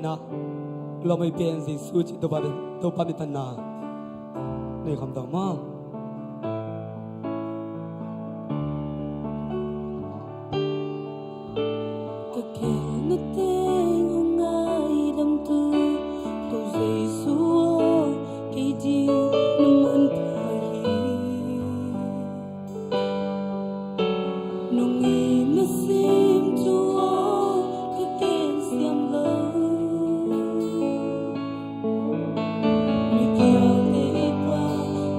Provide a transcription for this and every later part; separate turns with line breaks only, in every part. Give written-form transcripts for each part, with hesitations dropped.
นะเราไม่เป็นสิสู้จิตตัวปามิตนาในคำต่อมา
ก็แค่นึกถึงง่ายดำตัวตัวใจสัวกี่ดีน้ำมันไทยนุ่งอีไม่ซิมจัวก็แค่เสียมเลยไม่เกี่ยวเด็กว่า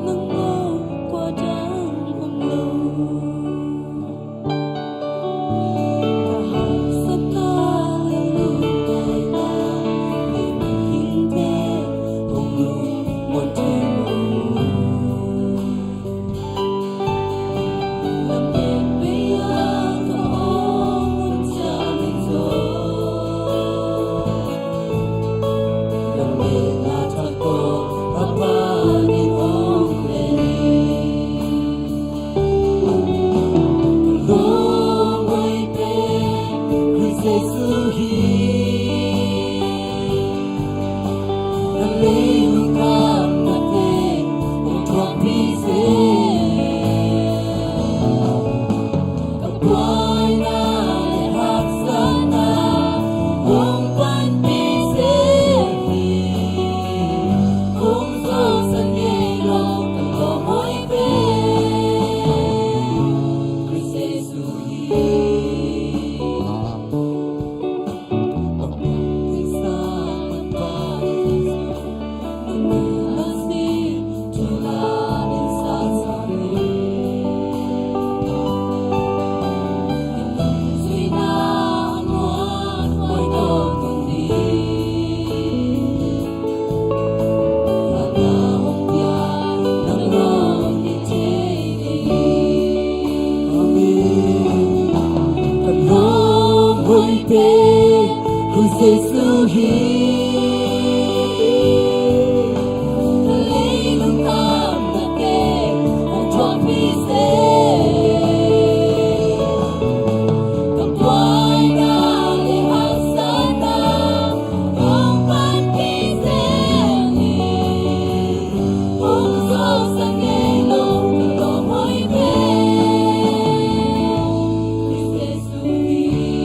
นั่งโง่กว่าดังผมเลย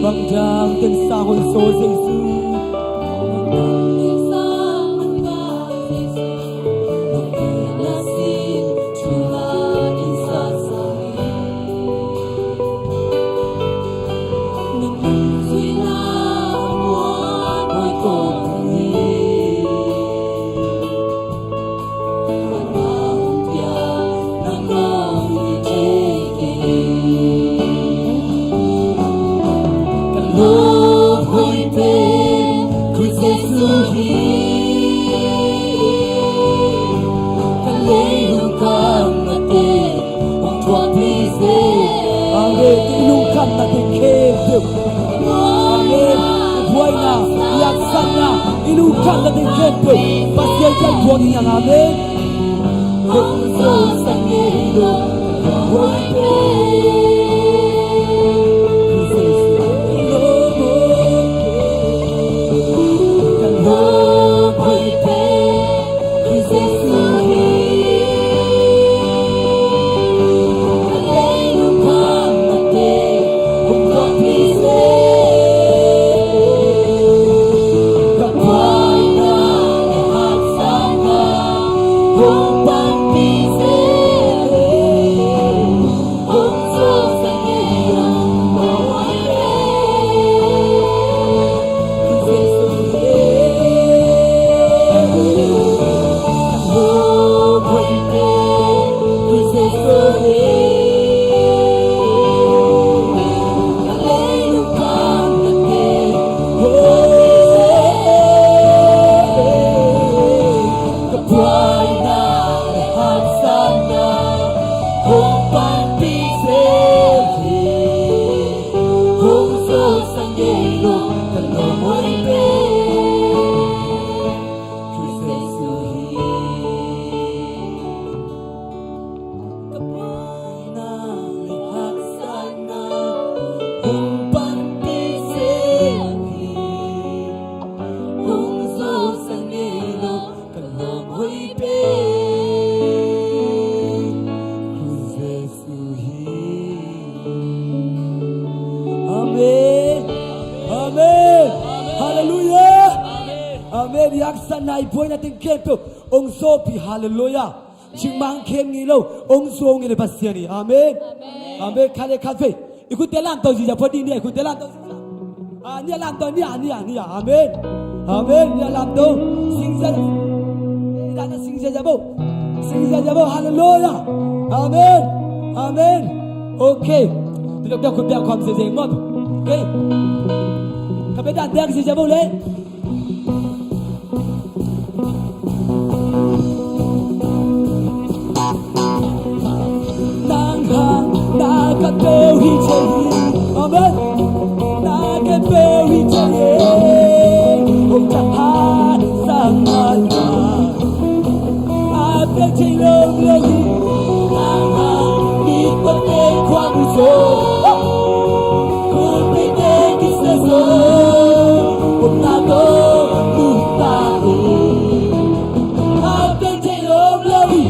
Bang jam ten sahol so Jesus Inungkan natin kebib Amen Buhay na Iaksan na Inungkan natin kebib Pasyaykan buwan niya namin Puso sa ngilo Buhay ko
Oh,
Amen. Yak sanai boy natin kento. Ong sopi hallelujah. Chimang kem ngilo. Ong so ngile pasiani. Amen. Amen. Kale kafe. Ikut telan tau sija podi ni. Ikut telan tau sija. Ni alam tau ni. Amen. Amen. Ni alam tau. Singsa. Dana singsa jabo. Singsa jabo hallelujah. Amen. Amen. Okay. Tidak dah kubiak kau sejeng mod. Okay. Kami dah dah sija boleh. Nakapeo hijayi, amen. Nakapeo hijayi, jahat sangatnya. Apa cilok lagi, ikut kuat usul, kupikir kisah so, nago lupa. Apa cilok lagi.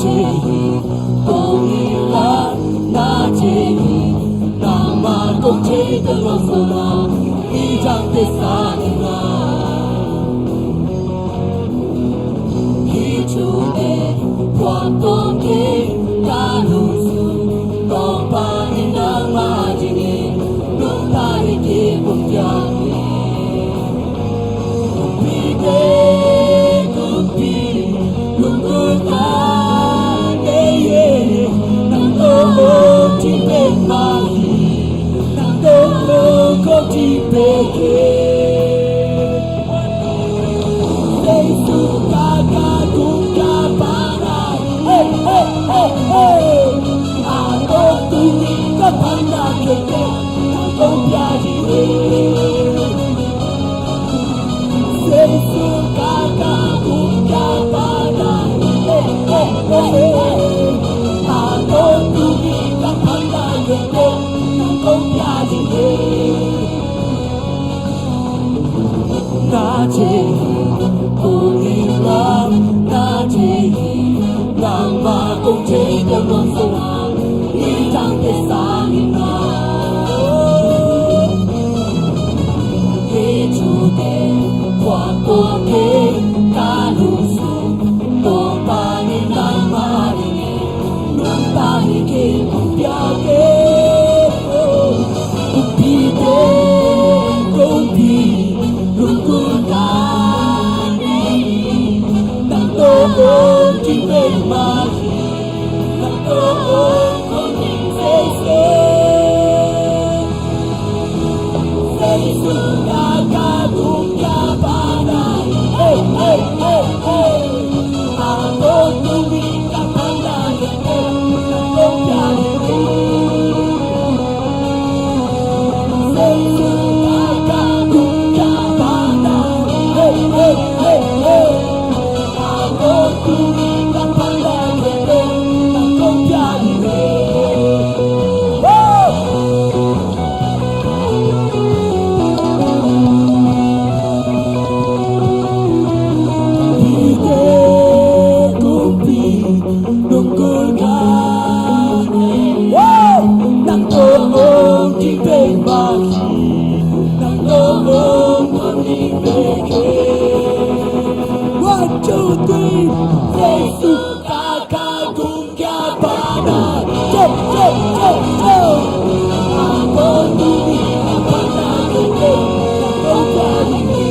chế công là na chế na ma công chế tương long sâu na đi trang tê sa đi na khi chủ đề qua tôn thế ta lu su con ba đi na ma chế nghe lúc ta đi kia cùng cha vì thế cứ đi luôn cứ ta để nắng tô chỉ bên mà nắng tô có chỉ bên Yesu kaka kuka para hey hey hey hey ako tuni ka panda kete ako biyahi Yesu kaka kuka para hey hey hey hey ako tuni ka panda kete ako biyahi na che na chế nàng và công chế tương long sâu đi trang tê sa đi na khi chủ đề qua cô kế ta lu su tô ta đi nàng ma đi nương ta đi kế cùng bia kế cùng bi tế cùng bi luôn cùng ta oh chỉ bên mà nắng oh con nhìn say sương ca cùng ca ba na hey hey hey hey ako tuwi ka panda nắng oh ca say sương ca cùng ca ba na hey hey hey hey Tuni ka panda kete ako biyahi Bide kumpi nungkul ka nang toong di bagi nang toong manibeke 1, 2, 3 Yesu kaka kuka pada Jom Ako tuni kapanda kete Ako biyahi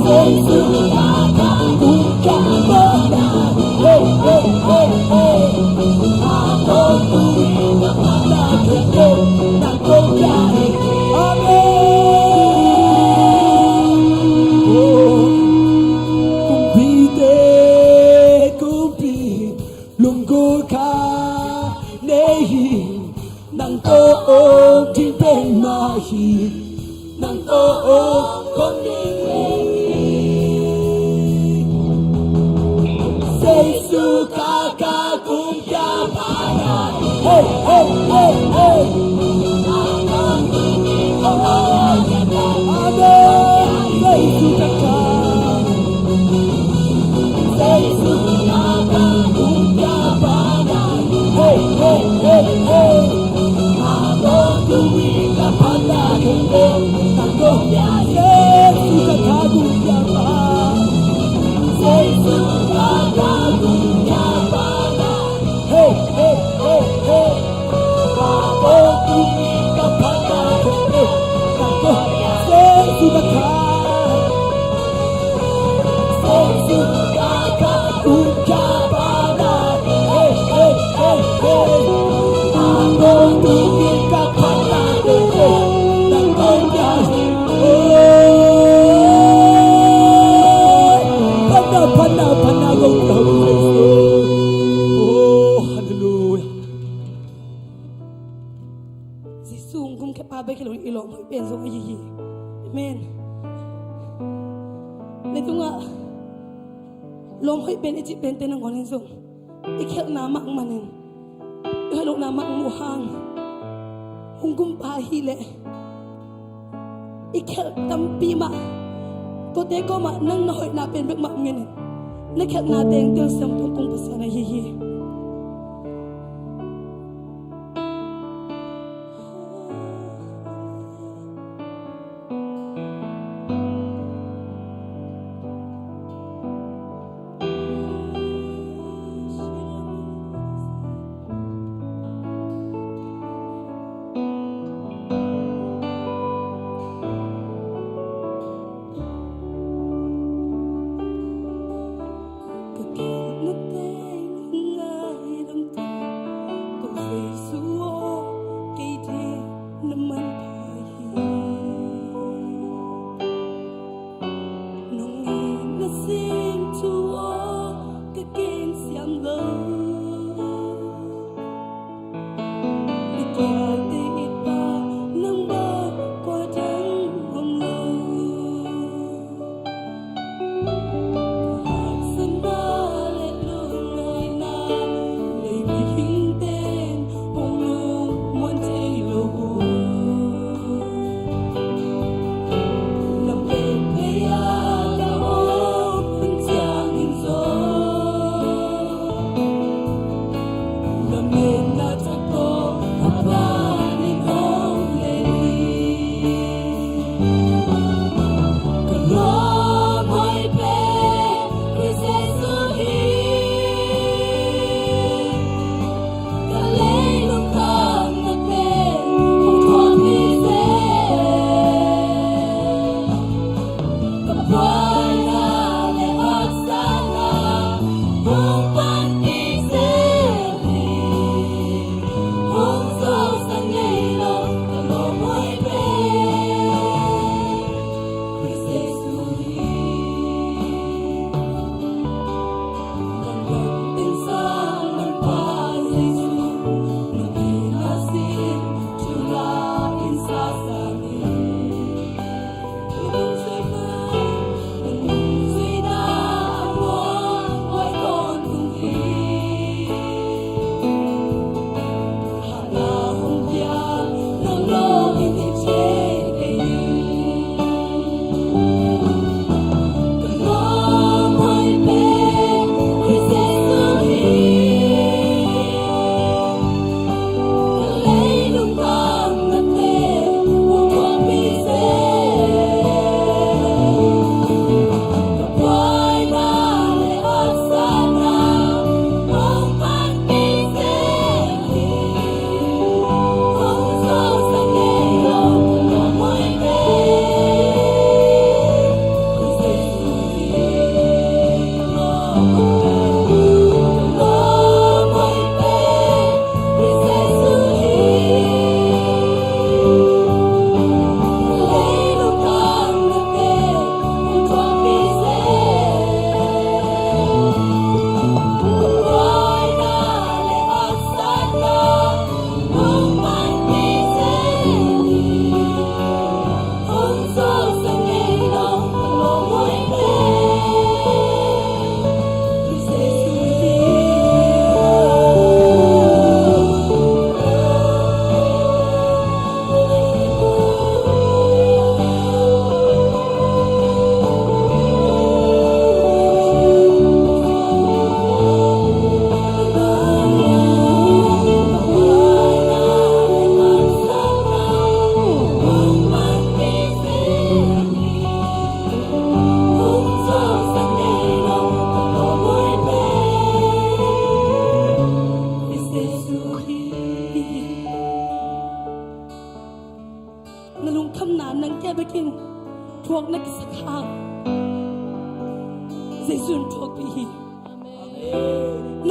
Yesu kaka kuka pada Hey hey hey hey Ako tuni kapanda kete Ako biyahi Amen nang tô chỉ bên mà hi nang tô con đi Yesu kaka cùng cha ba hey hey hey hey amen Yesu kaka Yesu kaka cùng cha ba hey hey hey hey Tuwi ka panda kete Tako Yesu kakagum yama Yesu kakagum yama Hey, hey, hey, hey Ako tuwi ka panda kete Tako Yesu kakagum Yesu kakagum yama Hey, hey, hey, hey Ako tuwi ka panda kete Tako Yesu Pana gong oh hallelujah si sung kum ke pa be ke lo ilo mo ben so yi amen le tunga lom hoi ben e chi ben te nang onin sung ikhel na mak manen halo na mak mu hang hung kum pa hi le ikhel tam pi ma ko te ko ma nang na hoi na ben bek mak ngene
nakyak natin til sang tungtung pasana hihi.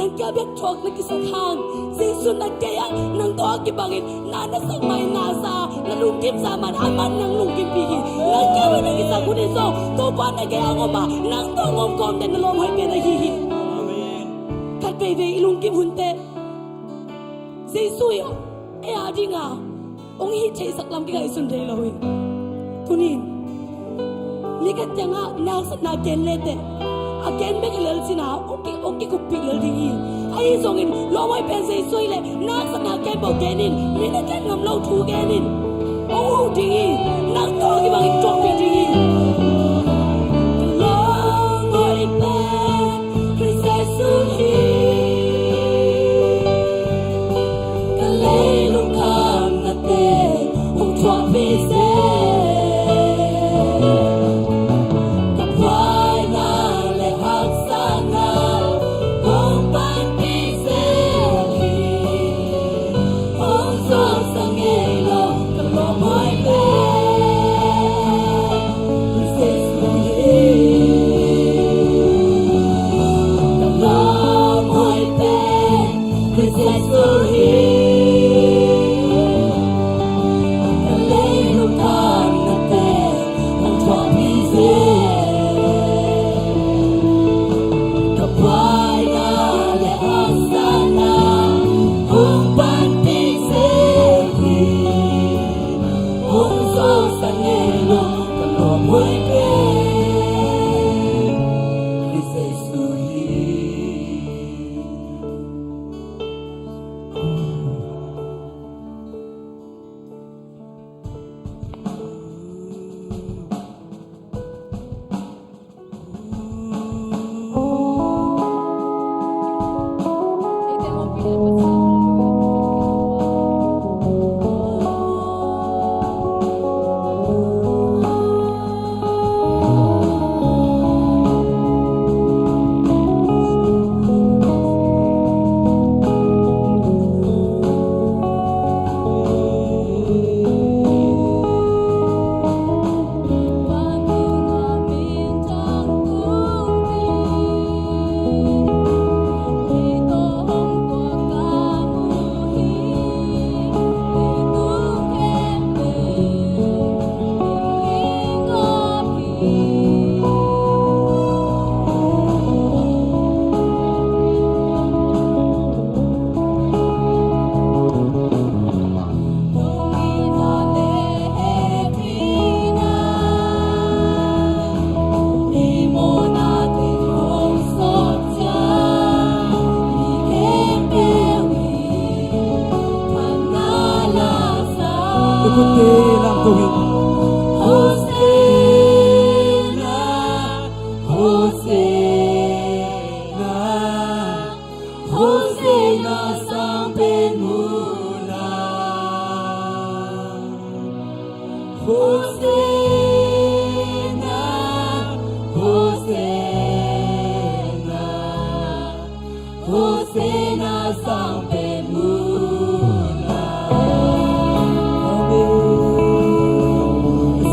nang kabyak thok na kisakhang Jesu na kaya nang to ki bangin na samay nasa na lungkip sa man aman nang lungkip bigi nang kawa na isang uniso to pa na kaya ko ba nang to ngom kom den lom hay pe na hihi kat pe ve ilungkip hunte Jesu yo e adi nga ong hi che saklam ki ga isun dei lowi tunin likat janga na na ken lete again make a little sina okay ko pigil dingi ai songin lo mai pen sei soi le na sana ke bo genin mina kan ngam lo thu genin oh dingi na to ki bang to pe dingi lo mai pen Hosanna sang bên mula Hosanna Hosanna Hosanna sang bên mula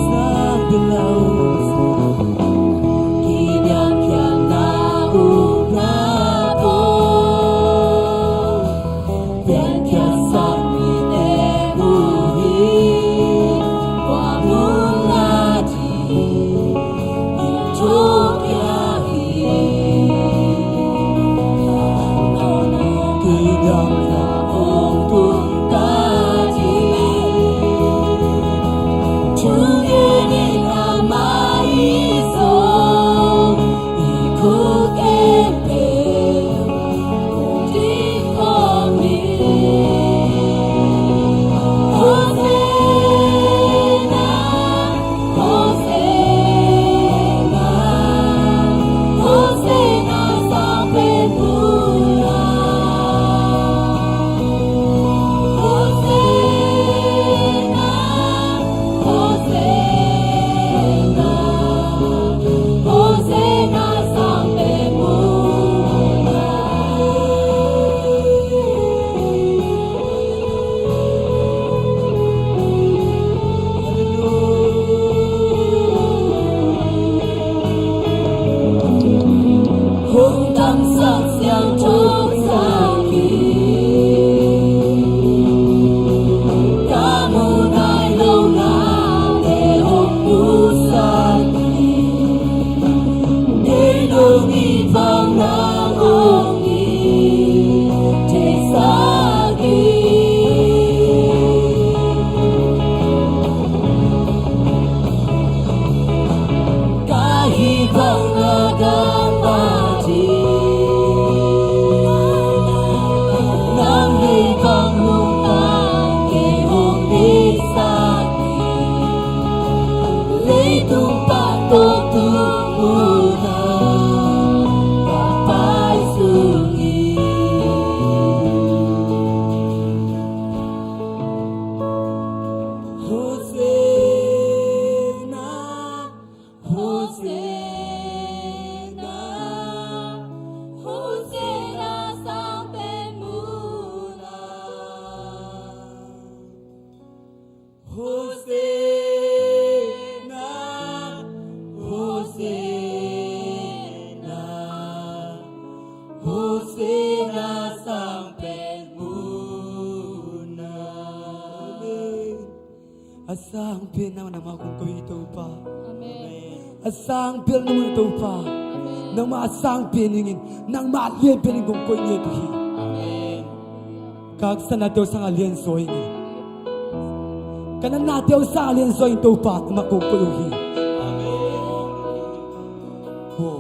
Sang bilaw
Kiniang kiyang naung na po Yan kaya sang pinebuhi Wa mula di Ito kiyahi
Kidang
Naung tungkaji Tunginin ang maisong Ikukempel Di kami Hosanna Hosanna Hosanna sang penmula Hosanna Hosanna Hosanna sang penmula Hùng tâm sắc xiang trúc sang Kamu nai lâu ngà để hùng bú sang Để đôi nghi vang nang hùng nghi Thế xa ghi Cả hy vọng là gan ba chi Nang hy vọng lung an kê hùng đi xa Lấy tung ba tô tu mù na Và bài su nghi Hosanna Hosanna sang bên mula
Hosanna Hosanna Hosanna sang penmuna Asang pinang nama kung ko ito pa Asang pinang naman ito pa Nang maasang piningin Nang maalien pining kung ko ito hi Kagsa na daw sa alienso ini Kanan na daw sa alienso ito pa Nang makukuluhi Oh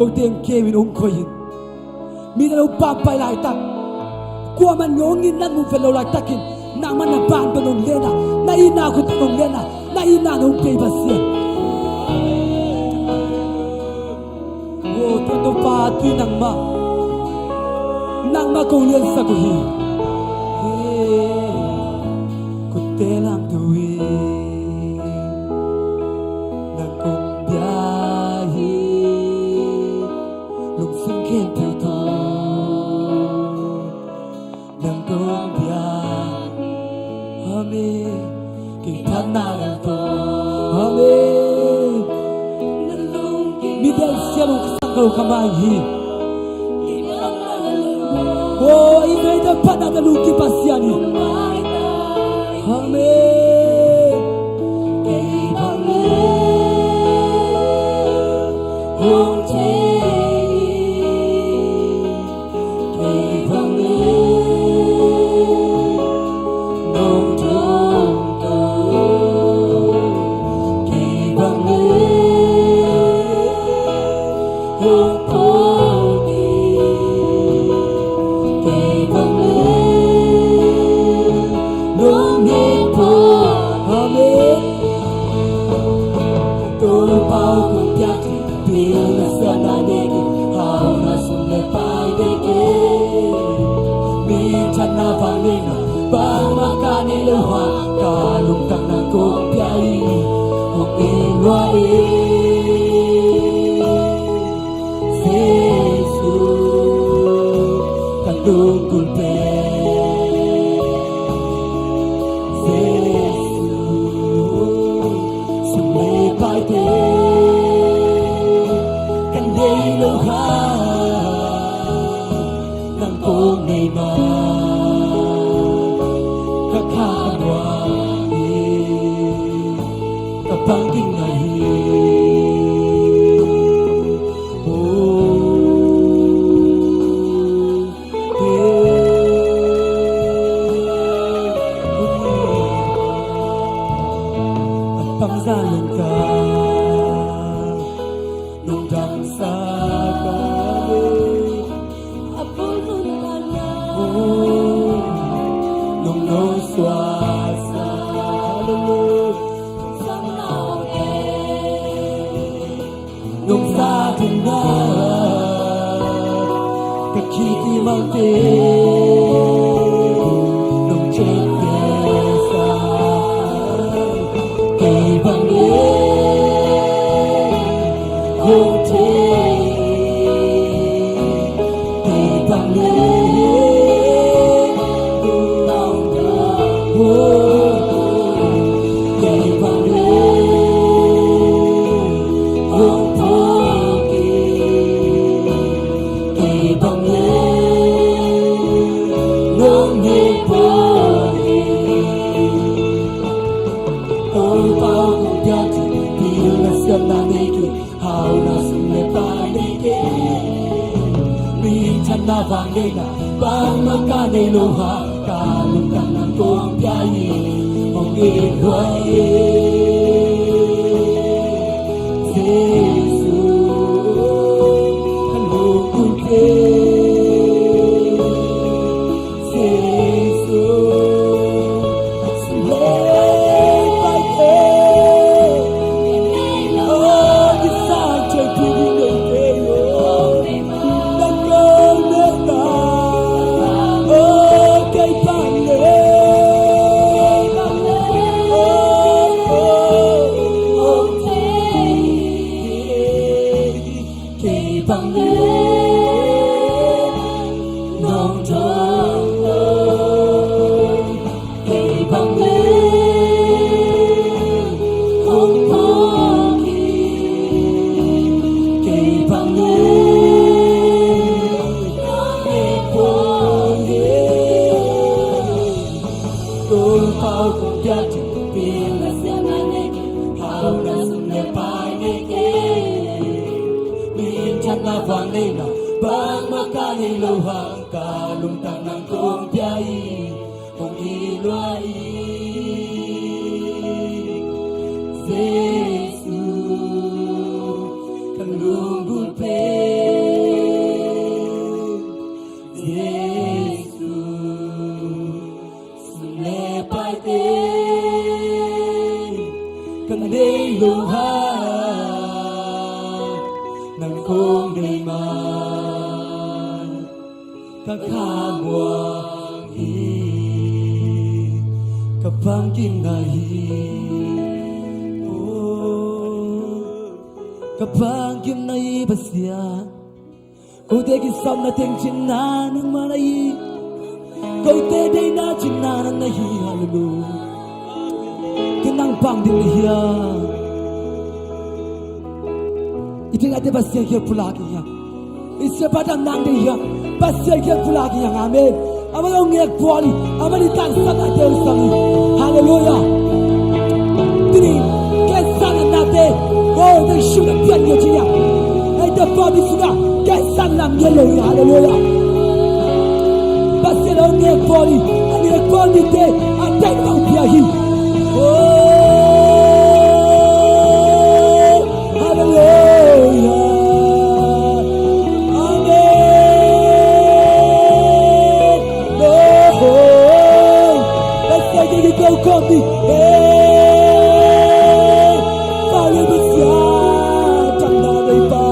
Kung tiyang kewin ungkoyin Minalaw papay lang itak Kuwa man ngongin nan mong velaw lang itakin Nang manaban ba nung lena Naina ko tanong lena Naina nung paybasin Oh Tuto pa ati nang ma Nang makulian sa kuhi Kutelang tuwing Nang kong biyahe Lungsong kempel to Nang kong biyahe Amen Kita naral to Amen Midel siya nung kasangkalo kamahi Oh, iba'y dapat natalungki pa siya ni Amen
Hùng chế Cây vang lên Nông trông cầu Cây vang lên Hùng phong đi Cây vang lên Nông niên phố
Amen
Tôi bao cùng giá trị
nung dang sa kami
Apulunana
nung no swasa hallelujah
Samnaong
nung sa atin na kakikimante nung chekesa ibang hote ibang nung na vang lên na bang maka nei lo ha ka lum kan nan kong pya yi mong gi khoi Giêsu kan lu kun ke Giêsu le pai ke oh di sa che pi di nei ke bang makani lohang kalumtang ng kong biyahe kung iluay Jesu kang lumbulpe Jesu sulepay te kang niluhang ng kong dayman kakagwang kapangkin na kapangkin na basya kau te kisam na ting cina ng manay kau te day na cina ng nahi hallelujah kenang pang din niya iting ate basya kaya pulaki ya isya padang nang dia basya kaya pulaki yang amen amalong ngek poli amali tang sang ate usangi hallelujah tini kesana nate oh they should have been your tia ay the body suga kesana ngelo hallelujah basya long ngek poli ani poli te ate mau piahi oh hallelujah go kopi kali besar tanda lepa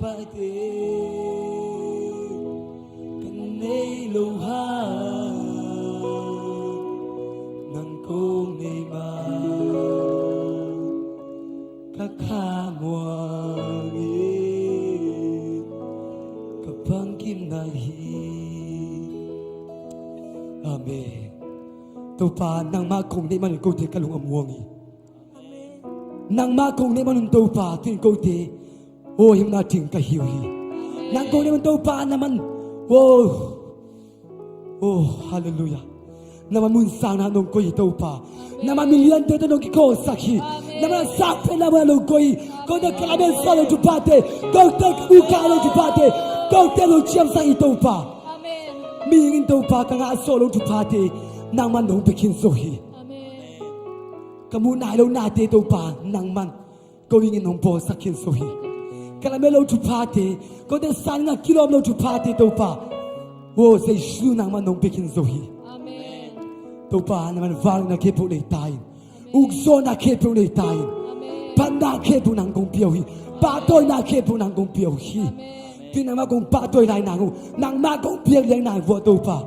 pate kanay luha ng kong ima kakamwangin kapang kinahi Amen ตัวปานางมาคงได้มันกูเทกะลุงอมวงีนางมาคงได้มันตัวปาถึงกูเทโอ้ยมันถึงกะหิวฮีนางคงได้มันตัวปานะมันโอ้ฮาเลลูยานามันมุนสางนะนงกูยตัวปานามันมิเลียนเตตนงกิโกสักฮีนามันสักเป็นนามันลงกูยกูเด็กกระเบนสโลจุปาเตกูเด็กบุกาโลจุปาเตกูเด็กลงเชียมสังอีตัวปามีเงินตัวปากังอาโซโลจุปาเตนางมันลงไปกินโซฮีกมูนายเราหน้าเตตัวปานางมันก็วิ่งนองโบสักกินโซฮีกะละเมเราจุพาเตก็ได้สันงกิโลเราจุพาเตตัวปาโอ้เซชูนางมันลงไปกินโซฮีตัวปานางมันวางนาเคปุเลยตายอุกโซนาเคปุเลยตายปันดาเคปุนางกงเปียวฮีปาตัวนาเคปุนางกงเปียวฮีที่นางมากงปาตัวไหนนางมากงเปียวเลี้ยงนางวัวตัวปา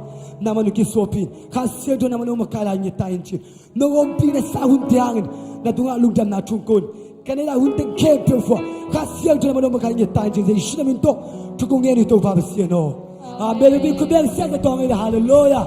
naman ukisopin kasi do naman umakala niya tayin chi nongom pina sa huntiangin na tunga lugdam na tungkon kanila hunting kepe fo kasi do naman umakala niya tayin chi shi namin to tukong ngeni to babasiano amen bin ko ben sa to hallelujah